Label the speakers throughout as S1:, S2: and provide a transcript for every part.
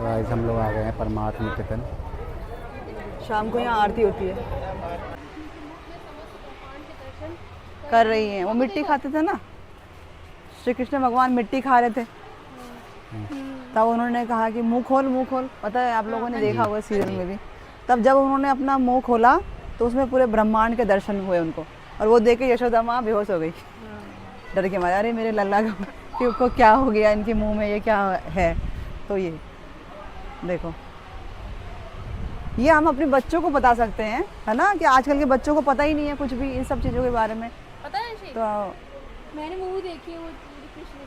S1: तो आज हम लोग आ गए हैं परमार्थ निकेतन।
S2: शाम को यहाँ आरती होती है, कर रही हैं। वो मिट्टी खाते थे ना, श्री कृष्ण भगवान मिट्टी खा रहे थे, तब उन्होंने कहा कि मुंह खोल मुंह खोल। पता है आप लोगों ने देखा होगा सीरियल में भी। तब जब उन्होंने अपना मुंह खोला तो उसमें पूरे ब्रह्मांड के दर्शन हुए उनको, और वो देख के यशोदा माँ बेहोश हो गई डर के मारे। अरे मेरे लल्ला को क्या हो गया, इनके मुंह में ये क्या है। तो ये देखो, ये हम अपने बच्चों को बता सकते हैं, है ना, कि आजकल के बच्चों को पता ही नहीं है कुछ भी इन सब चीज़ों के बारे में।
S3: पता है जी?
S2: तो
S3: मैंने मूवी देखी है वो कृष्ण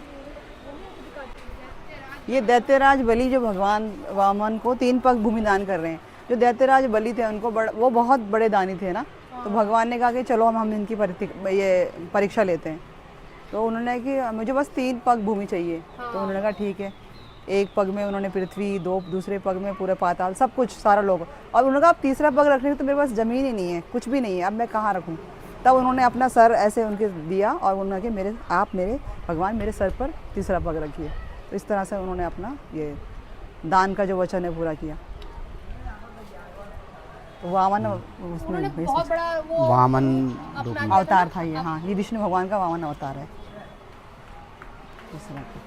S3: की।
S2: ये दैत्यराज बलि जो भगवान वामन को 3 पग भूमि दान कर रहे हैं, जो दैत्यराज बलि थे उनको वो बहुत बड़े दानी थे ना। तो भगवान ने कहा कि चलो हम इनकी ये परीक्षा लेते हैं। तो उन्होंने कि मुझे बस 3 पग भूमि चाहिए। तो उन्होंने कहा ठीक है। 1 पग में उन्होंने पृथ्वी, दूसरे पग में पूरे पाताल, सब कुछ सारा लोग। और उन्होंने कहा अब तीसरा पग रखने की तो मेरे पास ज़मीन ही नहीं है, कुछ भी नहीं है, अब मैं कहाँ रखूँ। तब उन्होंने अपना सर ऐसे उनके दिया और उन्होंने कहा आप मेरे भगवान मेरे सर पर तीसरा पग रखिए। तो इस तरह से उन्होंने अपना ये दान का जो वचन है पूरा किया। वामन
S3: उन्होंने
S2: उसमें
S3: बहुत बड़ा वो
S1: वामन रूप में।
S2: अवतार था ये। हाँ, ये विष्णु भगवान का वामन अवतार है। इस तरह का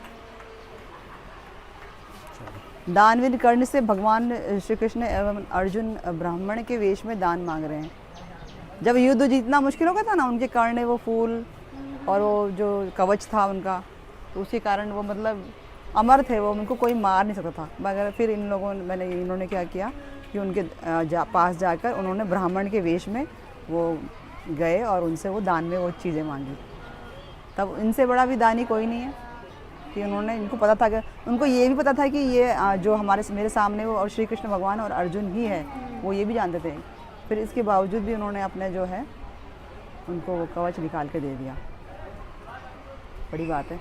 S2: दानवीर कर्ण से भगवान श्री कृष्ण एवं अर्जुन ब्राह्मण के वेश में दान मांग रहे हैं। जब युद्ध जीतना मुश्किल हो गया था ना, उनके कर्ण वो फूल और वो जो कवच था उनका, तो उसी कारण वो मतलब अमर थे, वो उनको कोई मार नहीं सकता था। मगर फिर इन्होंने क्या किया कि उनके पास जाकर उन्होंने ब्राह्मण के वेश में वो गए और उनसे वो दान में वो चीज़ें मांगी। तब इनसे बड़ा भी दानी कोई नहीं है कि इनको पता था कि उनको ये भी पता था कि ये जो मेरे सामने वो और श्री कृष्ण भगवान और अर्जुन ही है, वो ये भी जानते थे। फिर इसके बावजूद भी उन्होंने अपने जो है उनको वो कवच निकाल के दे दिया। बड़ी बात है।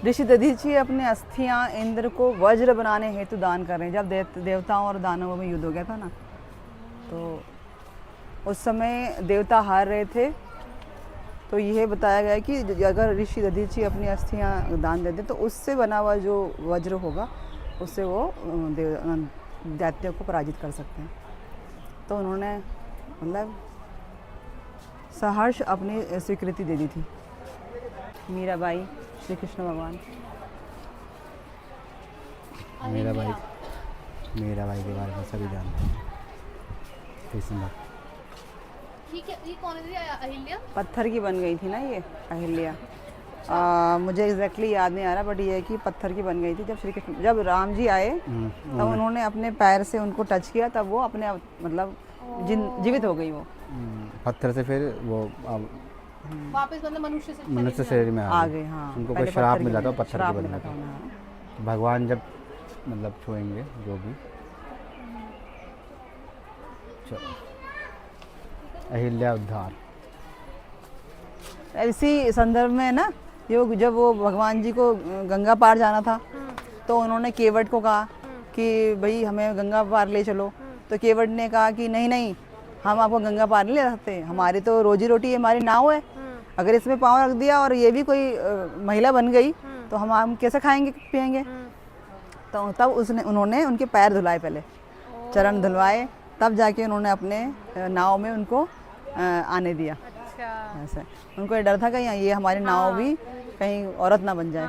S2: ऋषि दधीची अपने अस्थियां इंद्र को वज्र बनाने हेतु दान कर रहे हैं। जब देवताओं और दानवों में युद्ध हो गया था ना, तो उस समय देवता हार रहे थे। तो यह बताया गया कि अगर ऋषि दधीची अपनी अस्थियां दान दे दें तो उससे बना हुआ जो वज्र होगा उससे वो दैत्यों को पराजित कर सकते हैं। तो उन्होंने मतलब सहर्ष अपनी स्वीकृति दे दी थी। मीराबाई, श्री कृष्ण भगवान।
S1: मेरा भाई के बारे में सभी जानते हैं। कृष्ण
S3: ठीक है, ये कौन है? अहिल्या?
S2: पत्थर की बन गई थी ना ये अहिल्या। मुझे एग्जैक्टली याद नहीं आ रहा, बट ये है कि पत्थर की बन गई थी। जब राम जी आए तब उन्होंने अपने पैर से उनको टच किया, तब वो अपने मतलब जीवित हो गई वो।
S1: पत्थर से फिर वो
S3: वापस मतलब
S1: मनुष्य शरीर में
S2: आ गए। हाँ,
S1: उनको कोई श्राप मिला था, पत्थर की बन
S2: था।
S1: तो भगवान जब मतलब छुएंगे जो भी। अहिल्या उद्धार
S2: इसी संदर्भ में ना, जब वो भगवान जी को गंगा पार जाना था तो उन्होंने केवट को कहा कि भाई हमें गंगा पार ले चलो। तो केवट ने कहा कि नहीं नहीं, हम आपको गंगा पार नहीं ले सकते, हमारी तो रोजी रोटी हमारी नाव है, अगर इसमें पाँव रख दिया और ये भी कोई महिला बन गई तो हम कैसे खाएंगे पिएंगे। तो तब उन्होंने उनके पैर धुलाए, पहले चरण धुलवाए, तब जाके उन्होंने अपने नाव में उनको आने दिया।
S3: अच्छा।
S2: ऐसे उनको ये डर था कि ये हमारी नाव भी कहीं औरत ना बन जाए।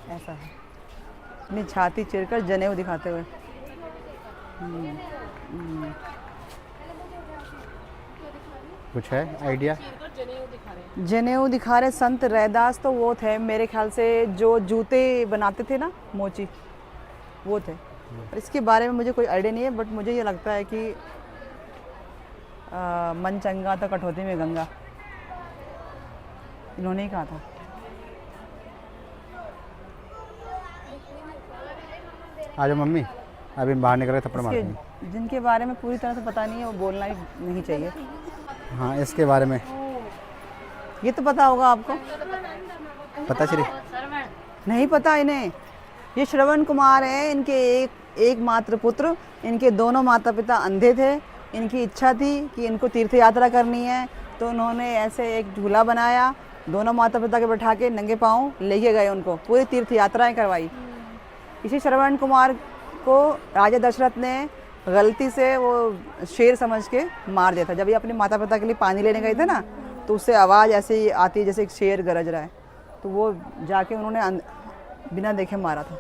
S2: ऐसा है। अपनी छाती चीरकर जनेऊ दिखाते हुए।
S1: कुछ है आइडिया?
S2: जनेऊ दिखा रहे संत रैदास, तो वो थे मेरे ख्याल से जो जूते बनाते थे ना, मोची, वो थे। और इसके बारे में मुझे कोई आइडिया नहीं है, बट मुझे ये लगता है कि मन चंगा तो कटौती में गंगा, इन्होंने ही कहा था।
S1: आ जाओ मम्मी, अभी बाहर निकल रहे थप्पड़ मारेंगे।
S2: जिनके बारे में पूरी तरह से पता नहीं है वो बोलना ही नहीं चाहिए।
S1: हाँ, इसके बारे में
S2: ये तो पता होगा आपको।
S1: पता श्री?
S2: नहीं पता इन्हें। ये श्रवण कुमार हैं, इनके एकमात्र पुत्र। इनके दोनों माता पिता अंधे थे। इनकी इच्छा थी कि इनको तीर्थ यात्रा करनी है, तो उन्होंने ऐसे एक झूला बनाया, दोनों माता पिता के बैठा के नंगे पाँव लेके गए उनको, पूरी तीर्थ यात्राएं करवाई। इसी श्रवण कुमार को राजा दशरथ ने गलती से वो शेर समझ के मार दिया था। जब ये अपने माता पिता के लिए पानी लेने गए थे ना, तो उससे आवाज़ ऐसे ही आती है जैसे एक शेर गरज रहा है, तो वो जाके उन्होंने बिना देखे मारा था।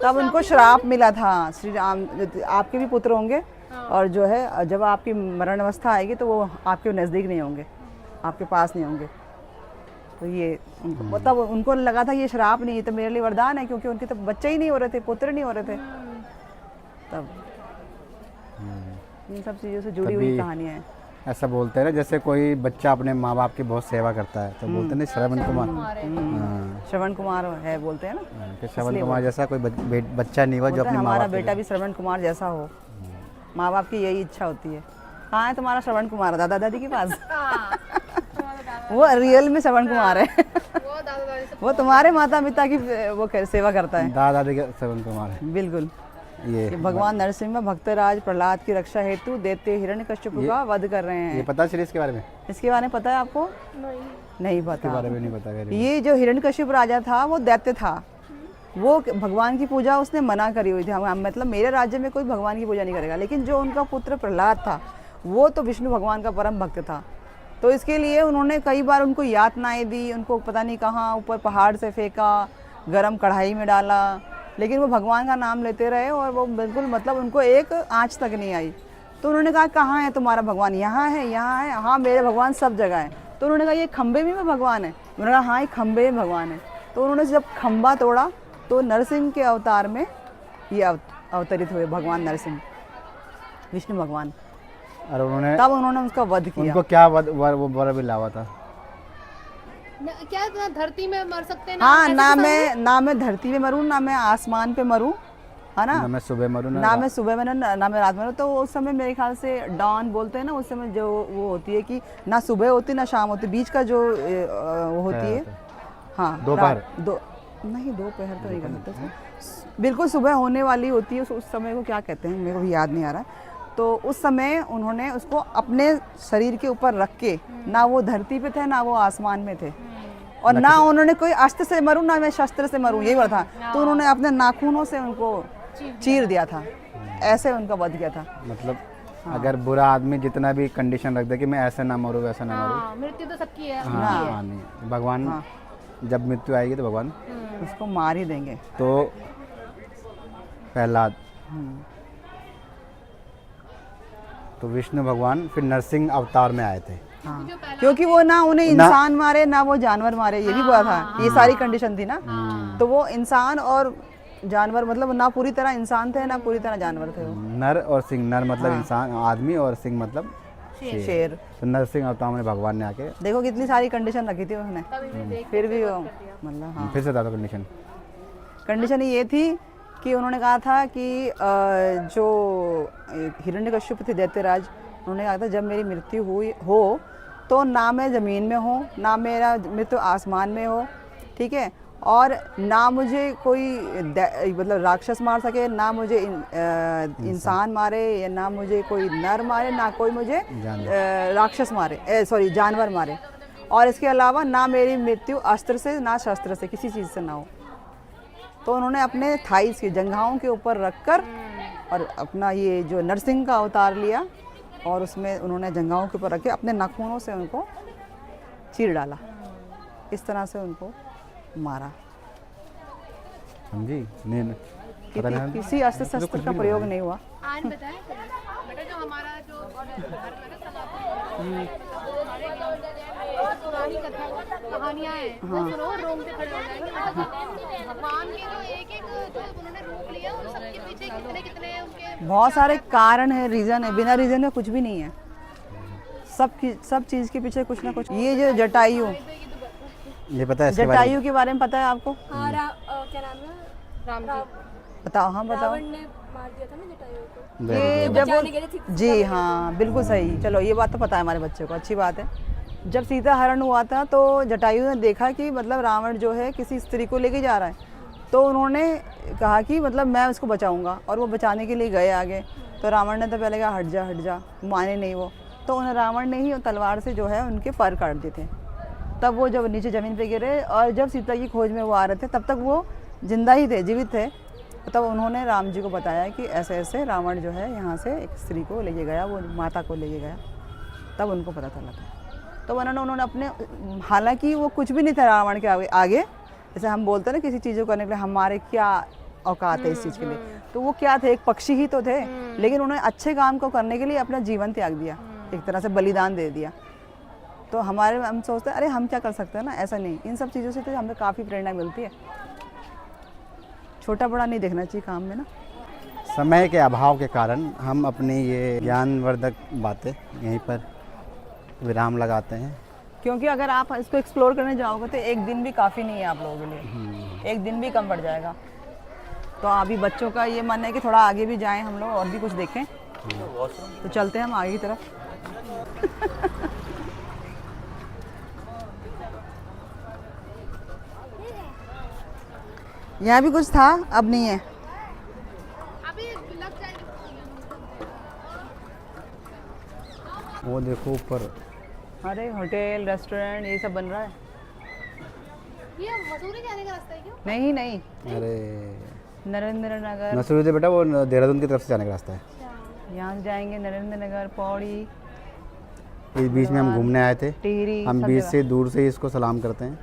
S2: तब उनको श्राप मिला था, श्री राम आपके भी पुत्र होंगे और जो है जब आपकी मरण अवस्था आएगी तो वो आपके नज़दीक नहीं होंगे, आपके पास नहीं होंगे। तो ये तब उनको लगा था ये श्राप नहीं, ये तो मेरे लिए वरदान है, क्योंकि उनके तो बच्चे ही नहीं हो रहे थे, पुत्र नहीं हो रहे थे। तब इन सब चीज़ों से जुड़ी हुई
S1: तभी
S2: कहानियाँ हैं।
S1: ऐसा बोलते हैं ना, जैसे कोई बच्चा अपने माँ बाप की बहुत सेवा करता है तो बोलते हैं ना श्रवण कुमार। हाँ,
S2: श्रवण कुमार है बोलते हैं ना,
S1: कि श्रवण कुमार जैसा कोई बच्चा नहीं हुआ जो
S2: बोलते हैं
S1: अपने माँ
S2: हमारा
S1: बाप
S2: बेटा भी श्रवण कुमार जैसा हो। माँ बाप की यही इच्छा होती है। कहाँ है तुम्हारा श्रवण कुमार? दादा दादी के पास। वो रियल में श्रवण कुमार है।
S3: वो दादा दादी से
S2: वो तुम्हारे माता पिता की वो सेवा करता है।
S1: दादा दादी का श्रवण कुमार है
S2: बिल्कुल।
S1: ये।
S2: कि भगवान नरसिम्हा भक्तराज प्रहलाद की रक्षा हेतु दैत्य हिरण्यकश्यप का वध कर रहे
S1: ये
S2: हैं।
S1: पता सीरीज के बारे में?
S2: इसके बारे में पता है आपको? नहीं
S1: के
S2: पता।
S1: बारे में नहीं पता मेरे।
S2: ये जो हिरण्यकश्यप राजा था वो दैत्य था, वो भगवान की पूजा उसने मना करी हुई थी। मतलब मेरे राज्य में कोई भगवान की पूजा नहीं करेगा, लेकिन जो उनका पुत्र प्रहलाद था वो तो विष्णु भगवान का परम भक्त था। तो इसके लिए उन्होंने कई बार उनको यातनाएं दी, उनको पता नहीं कहाँ ऊपर पहाड़ से फेंका, गरम कढ़ाई में डाला, लेकिन वो भगवान का नाम लेते रहे और वो बिल्कुल मतलब उनको एक आँच तक नहीं आई। तो उन्होंने कहा कहाँ है तुम्हारा भगवान? यहाँ है, यहाँ है। हाँ मेरे भगवान सब जगह है। तो उन्होंने कहा ये खम्भे में भगवान है? उन्होंने कहा हाँ ये खम्भे में भगवान है। तो उन्होंने जब खम्भा तोड़ा तो नरसिंह के अवतार में ये अवतरित हुए भगवान नरसिंह, विष्णु भगवान।
S1: और उन्होंने
S2: तब उन्होंने उसका वध किया।
S1: उनको क्या वर भी लावा था?
S3: क्या ना धरती में मर सकते हैं
S2: हाँ,
S3: ऐसे
S2: ना मैं धरती पे मरूं, ना मैं आसमान पे मरूं, है ना?
S1: ना मैं सुबह मरूं
S2: ना मैं सुबह में ना मैं रात में। तो उस समय मेरे ख्याल से डॉन बोलते हैं ना, उस समय जो वो होती है कि ना सुबह होती ना शाम होती, बीच का जो वो होती है। हाँ
S1: दोपहर।
S2: नहीं दोपहर तो नहीं कहते उसको, बिल्कुल सुबह होने वाली होती है। उस समय को क्या कहते हैं मेरे को भी याद नहीं आ रहा है। तो उस समय उन्होंने उसको अपने शरीर के ऊपर रख के, ना वो धरती पे थे ना वो आसमान में थे, और ना उन्होंने कोई अस्त्र से मरूं ना मैं शस्त्र से मरूं, यही बोला था। तो उन्होंने अपने नाखूनों से उनको चीर दिया था, ऐसे उनका वध किया था।
S1: मतलब अगर बुरा आदमी जितना भी कंडीशन रख दे कि मैं ऐसे ना मरूं वैसा ना मरूं,
S3: हाँ, मृत्यु तो सबकी है।
S1: हाँ नहीं, भगवान जब मृत्यु आएगी तो भगवान
S2: उसको मार ही देंगे।
S1: तो प्रहलाद तो विष्णु भगवान फिर नरसिंह अवतार में आए थे।
S2: हाँ, क्योंकि वो ना उन्हें इंसान मारे ना वो जानवर मारे, ये भी बोला था। ये सारी कंडीशन थी ना, तो वो इंसान और जानवर मतलब ना पूरी तरह इंसान थे ना पूरी तरह जानवर थे वो।
S1: नर और सिंह, नर मतलब इंसान आदमी और सिंह मतलब
S2: शेर।
S1: तो नरसिंह अवतार में भगवान ने आके
S2: देखो कितनी सारी कंडीशन रखी थी उसने, फिर भी वो मतलब हाँ।
S1: फिर से बता दो कंडीशन।
S2: कंडीशन ये थी कि उन्होंने कहा था कि जो हिरण्यकश्यप थे दैत्यराज, उन्होंने कहा था जब मेरी मृत्यु हुई हो तो ना मैं ज़मीन में हो ना मेरा मृत्यु आसमान में हो, ठीक है, और ना मुझे कोई मतलब राक्षस मार सके, ना मुझे इंसान मारे, या ना मुझे कोई नर मारे, ना कोई मुझे राक्षस मारे, सॉरी जानवर मारे, और इसके अलावा ना मेरी मृत्यु अस्त्र से ना शस्त्र से, किसी चीज़ से ना हो। तो उन्होंने अपने थाइस की जंघाओं के ऊपर रखकर और अपना ये जो नरसिंह का अवतार लिया और उसमें उन्होंने जंघाओं के ऊपर रख के अपने नाखूनों से उनको चीर डाला, इस तरह से उनको मारा।
S1: समझी? नहीं पता नहीं।
S2: किसी अस्त्र शस्त्र का प्रयोग नहीं हुआ।
S3: आज बताएं बेटा, जो हमारा जो पुरानी कथा कहानियाँ हैं वो सुनो, रोंगटे खड़े हो जाएंगे। भगवान के जो एक जो उन्होंने रूप लिया उन सबके पीछे कितने कितने उनके
S2: बहुत सारे कारण है, रीजन है, बिना रीजन में कुछ भी नहीं है। सब चीज़ के पीछे कुछ ना कुछ। ये जो जटायु,
S1: ये पता है इसके बारे
S2: जटायु के बारे में पता है आपको?
S4: हाँ क्या नाम है?
S3: राम
S2: बताओ। हाँ बताओ।
S4: रावण ने मार दिया था ना जटायु को।
S2: ये जब
S4: बचाने के लिए थी।
S2: जी हाँ बिल्कुल सही। चलो ये बात तो पता है हमारे बच्चे को, अच्छी बात है। जब सीता हरण हुआ था तो जटायु ने देखा कि मतलब रावण जो है किसी स्त्री को लेके जा रहा है, तो उन्होंने कहा कि मतलब मैं उसको बचाऊंगा, और वो बचाने के लिए गए आगे। तो रावण ने तो पहले कहा हट जा, माने नहीं वो। तो उन रावण ने ही तलवार से जो है उनके पर काट दिए थे। तब वो जब नीचे ज़मीन पे गिरे और जब सीता की खोज में वो आ रहे थे तब तक वो जिंदा ही थे, जीवित थे। तब उन्होंने राम जी को बताया कि ऐसे ऐसे रावण जो है यहाँ से एक स्त्री को लेके गया, वो माता को लेके गया। तब उनको पता चला था। तो उन्होंने अपने, हालांकि वो कुछ भी नहीं था रावण के आगे, जैसे हम बोलते हैं ना किसी चीज़ को करने के लिए हमारे क्या औकात है इस चीज़ के लिए, तो वो क्या थे, एक पक्षी ही तो थे, लेकिन उन्होंने अच्छे काम को करने के लिए अपना जीवन त्याग दिया, एक तरह से बलिदान दे दिया। तो हम सोचते हैं अरे हम क्या कर सकते हैं ना, ऐसा नहीं। इन सब चीज़ों से तो हमें काफ़ी प्रेरणा मिलती है। छोटा बड़ा नहीं देखना चाहिए काम में ना।
S1: समय के अभाव के कारण हम अपनी ये ज्ञानवर्धक बातें यहीं पर विराम लगाते हैं।
S2: क्योंकि अगर आप इसको एक्सप्लोर करने जाओगे तो एक दिन भी काफ़ी नहीं है आप लोगों के लिए, एक दिन भी कम पड़ जाएगा। तो अभी बच्चों का ये मन है कि थोड़ा आगे भी जाएं हम लोग और भी कुछ देखें, तो चलते हैं हम आगे की तरफ। यहाँ भी कुछ था, अब नहीं है।
S3: अभी लग जाएगी।
S1: वो देखो ऊपर,
S2: अरे होटल रेस्टोरेंट ये सब बन रहा है।
S3: ये मसूरी जाने का रास्ता है क्या?
S2: नहीं नहीं,
S1: अरे
S2: नरेंद्र नगर,
S1: मसूरी से बेटा वो देहरादून की तरफ से जाने का रास्ता है।
S2: यहाँ से जाएंगे नरेंद्र नगर, पौड़ी,
S1: इस बीच में हम घूमने आए थे,
S2: टिहरी,
S1: हम
S2: सब
S1: बीच
S2: जगह।
S1: से दूर से ही इसको सलाम करते हैं।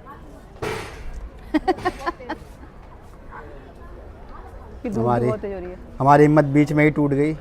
S2: कि धूप भी बहुत तेज हो रही है।
S1: हमारी हिम्मत बीच में ही टूट गई।